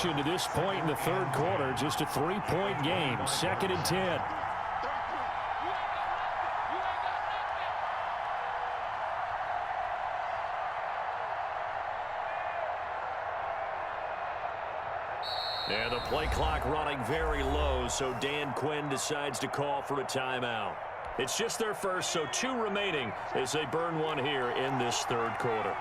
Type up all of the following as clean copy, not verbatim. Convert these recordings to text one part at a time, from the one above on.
possession to this point in the third quarter. Just a 3-point game. 2nd and 10. And the play clock running very low, so Dan Quinn decides to call for a timeout. It's just their first, so 2 remaining as they burn one here in this third quarter.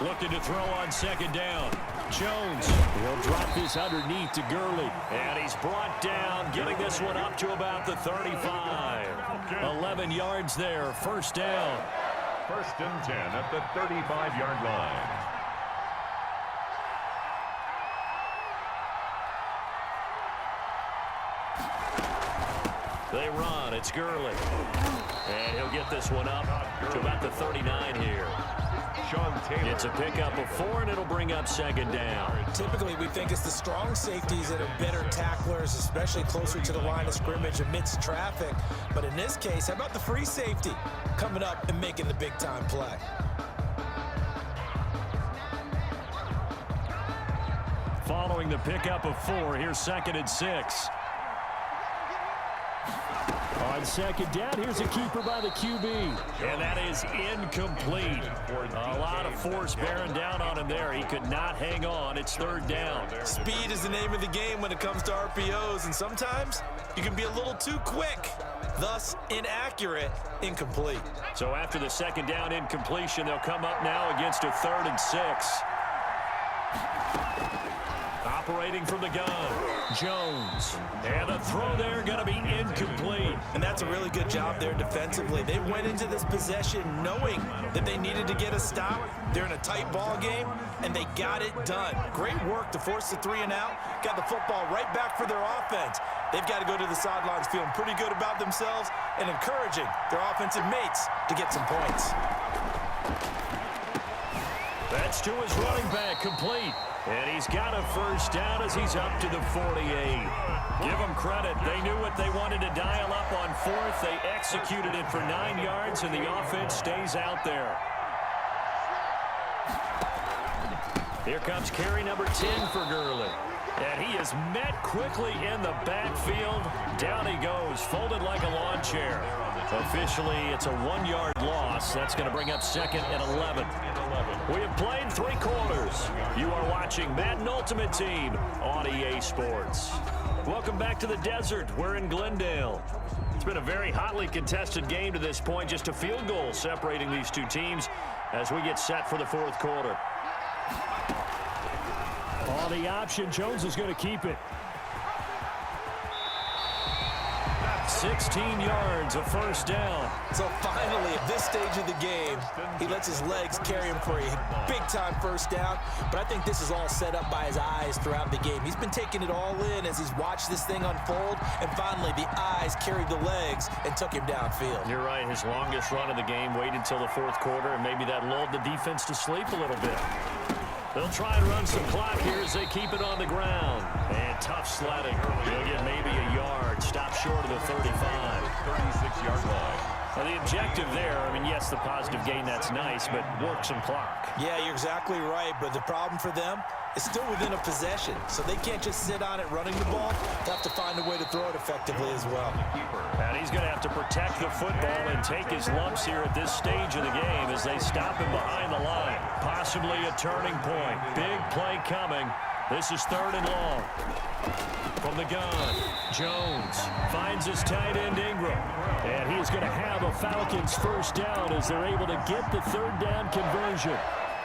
Looking to throw on 2nd down. Jones. He'll drop this underneath to Gurley. And he's brought down, getting this one up to about the 35. 11 yards there. 1st down. 1st and 10 at the 35-yard line. They run. It's Gurley. And he'll get this one up to about the 39 here. It's a pickup of 4, and it'll bring up 2nd down. Typically, we think it's the strong safeties that are better tacklers, especially closer to the line of scrimmage amidst traffic. But in this case, how about the free safety coming up and making the big-time play? Following the pickup of 4, here's 2nd and 6. On 2nd down, here's a keeper by the QB. And that is incomplete. A lot of force bearing down on him there. He could not hang on. It's 3rd down. Speed is the name of the game when it comes to RPOs, and sometimes you can be a little too quick. Thus, inaccurate, incomplete. So after the 2nd down incompletion, they'll come up now against a 3rd and 6. Operating from the gun, Jones. And the throw there going to be incomplete. And that's a really good job there defensively. They went into this possession knowing that they needed to get a stop. They're in a tight ball game, and they got it done. Great work to force the 3 and out. Got the football right back for their offense. They've got to go to the sidelines feeling pretty good about themselves and encouraging their offensive mates to get some points. That's to his running back, complete. And he's got a 1st down as he's up to the 48. Give them credit. They knew what they wanted to dial up on 4th. They executed it for 9 yards, and the offense stays out there. Here comes carry number 10 for Gurley. And he is met quickly in the backfield. Down he goes, folded like a lawn chair. Officially, it's a 1-yard loss. That's going to bring up 2nd and 11. We have played 3 quarters. You are watching Madden Ultimate Team on EA Sports. Welcome back to the desert. We're in Glendale. It's been a very hotly contested game to this point. Just a field goal separating these 2 teams as we get set for the 4th quarter. On the option, Jones is going to keep it. 16 yards, a 1st down. So finally, at this stage of the game, he lets his legs carry him for a big-time 1st down. But I think this is all set up by his eyes throughout the game. He's been taking it all in as he's watched this thing unfold. And finally, the eyes carried the legs and took him downfield. You're right. His longest run of the game waited until the 4th quarter, and maybe that lulled the defense to sleep a little bit. They'll try and run some clock here as they keep it on the ground. And tough sledding. They'll get maybe a yard. Stop short of the 35. 36-yard line. Well, the objective there, I mean, yes, the positive gain, that's nice, but work some clock. Yeah, you're exactly right, but the problem for them is still within a possession, so they can't just sit on it running the ball. They'll have to find a way to throw it effectively as well. And he's going to have to protect the football and take his lumps here at this stage of the game as they stop him behind the line. Possibly a turning point. Big play coming. This is 3rd and long. From the gun, Jones finds his tight end Ingram. And he's going to have a Falcons 1st down as they're able to get the 3rd down conversion.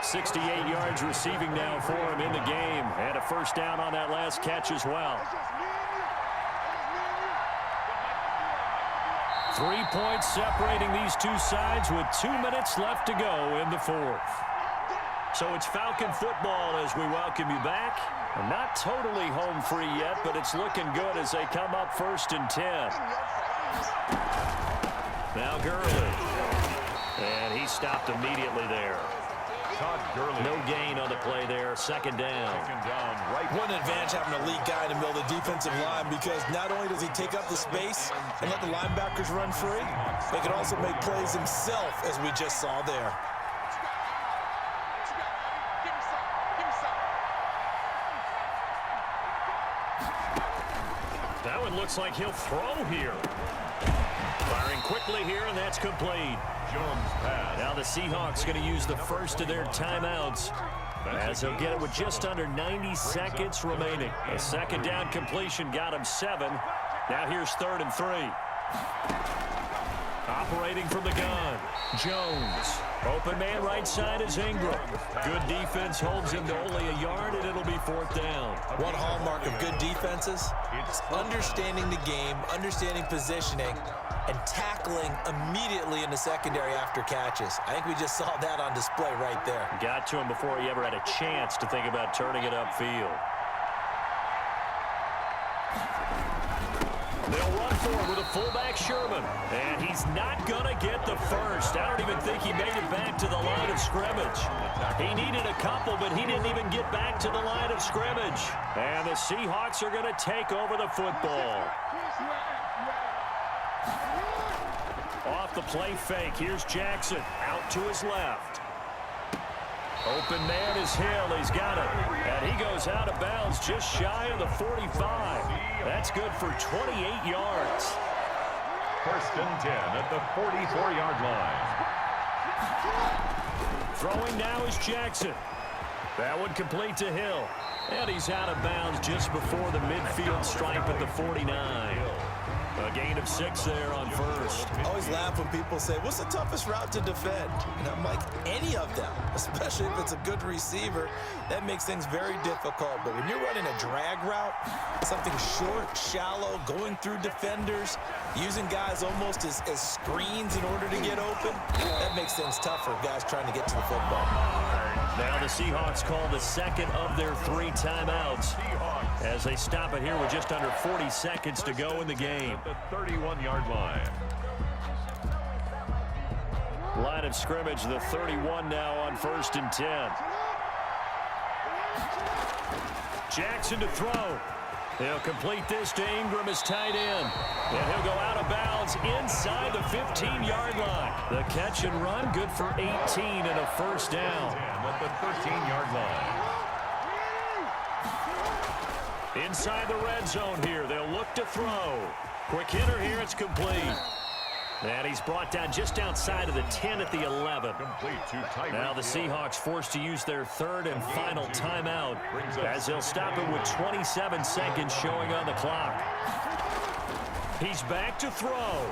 68 yards receiving now for him in the game. And a 1st down on that last catch as well. 3 points separating these 2 sides with 2 minutes left to go in the 4th. So it's Falcon football as we welcome you back. Not totally home free yet, but it's looking good as they come up 1st and 10. Now Gurley. And he stopped immediately there. No gain on the play there. 2nd down. One advantage having a lead guy in the middle of the defensive line, because not only does he take up the space and let the linebackers run free, they can also make plays himself, as we just saw there. Now it looks like he'll throw here. Firing quickly here, and that's complete. Jones pass. Now the Seahawks going to use the first of their timeouts, as they'll get it with just under 90 seconds remaining. A second down completion got him 7. Now here's 3rd and 3. Operating from the gun, Jones. Open man right side is Ingram. Good defense holds him to only a yard, and it'll be 4th down. One hallmark of good defenses is understanding the game, understanding positioning, and tackling immediately in the secondary after catches. I think we just saw that on display right there. Got to him before he ever had a chance to think about turning it upfield. They'll run forward with a fullback, Sherman. And he's not going to get the first. I don't even think he made it back to the line of scrimmage. He needed a couple, but he didn't even get back to the line of scrimmage. And the Seahawks are going to take over the football. Off the play fake, here's Jackson. Out to his left. Open man is Hill. He's got it. And he goes out of bounds just shy of the 45. That's good for 28 yards. 1st and 10 at the 44-yard line. Throwing now is Jackson. That one complete to Hill. And he's out of bounds just before the midfield stripe at the 49. A gain of 6 there on 1st. I always laugh when people say, what's the toughest route to defend? And I'm like, any of them, especially if it's a good receiver. That makes things very difficult. But when you're running a drag route, something short, shallow, going through defenders, using guys almost as screens in order to get open, that makes things tough for guys trying to get to the football. Now the Seahawks call the second of their 3 timeouts as they stop it here with just under 40 seconds to go in the game. The 31-yard line. Line of scrimmage, the 31 now on 1st and 10. Jackson to throw. He'll complete this to Ingram as tight end. And he'll go out of bounds inside the 15-yard line. The catch and run, good for 18 and a 1st down. At the 13-yard line. Inside the red zone here, they'll look to throw. Quick hitter here, it's complete. And he's brought down just outside of the 10 at the 11. Now the Seahawks forced to use their 3rd and final timeout as they'll stop it with 27 seconds showing on the clock. He's back to throw.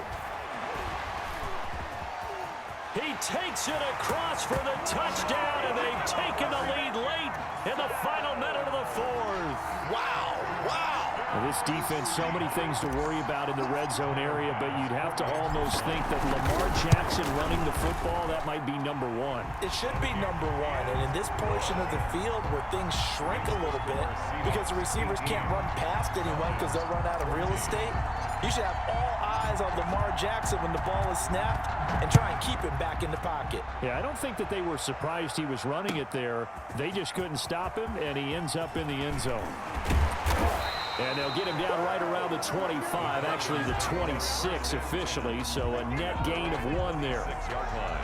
He takes it across for the touchdown, and they've taken the lead late in the final minute of the 4th. Wow, wow. This defense, so many things to worry about in the red zone area, but you'd have to almost think that Lamar Jackson running the football, that might be number 1. It should be number 1, and in this portion of the field where things shrink a little bit because the receivers can't run past anyone because they'll run out of real estate, you should have all eyes on Lamar Jackson when the ball is snapped and try and keep him back in the pocket. Yeah, I don't think that they were surprised he was running it there. They just couldn't stop him, and he ends up in the end zone. And they'll get him down right around the 25, actually the 26 officially, so a net gain of 1 there. 6-yard line.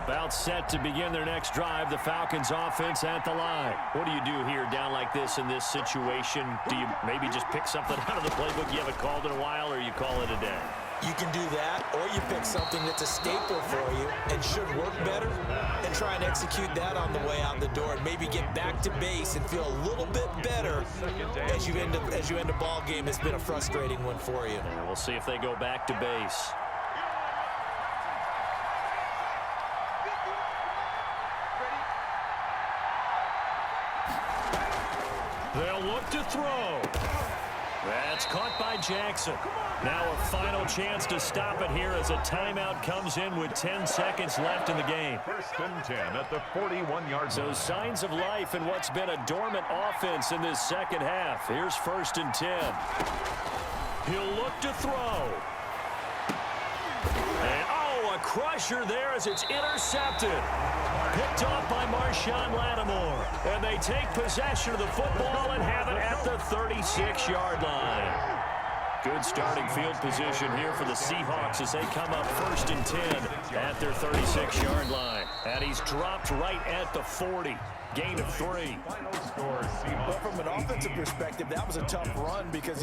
About set to begin their next drive, the Falcons offense at the line. What do you do here down like this in this situation? Do you maybe just pick something out of the playbook you haven't called in a while, or you call it a day? You can do that, or you pick something that's a staple for you and should work better and try and execute that on the way out the door and maybe get back to base and feel a little bit better as you end a ball game that's been a frustrating one for you. And we'll see if they go back to base. They'll look to throw. That's caught by Jackson. Now a final chance to stop it here as a timeout comes in with 10 seconds left in the game. 1st and 10 at the 41-yard line. So signs of life in what's been a dormant offense in this second half. Here's 1st and 10. He'll look to throw. And a crusher there as it's intercepted. Picked off by Marshawn Lattimore. And they take possession of the football and have it at the 36-yard line. Good starting field position here for the Seahawks as they come up 1st and 10 at their 36-yard line. And he's dropped right at the 40. Gain of 3. Well, from an offensive perspective, that was a tough run because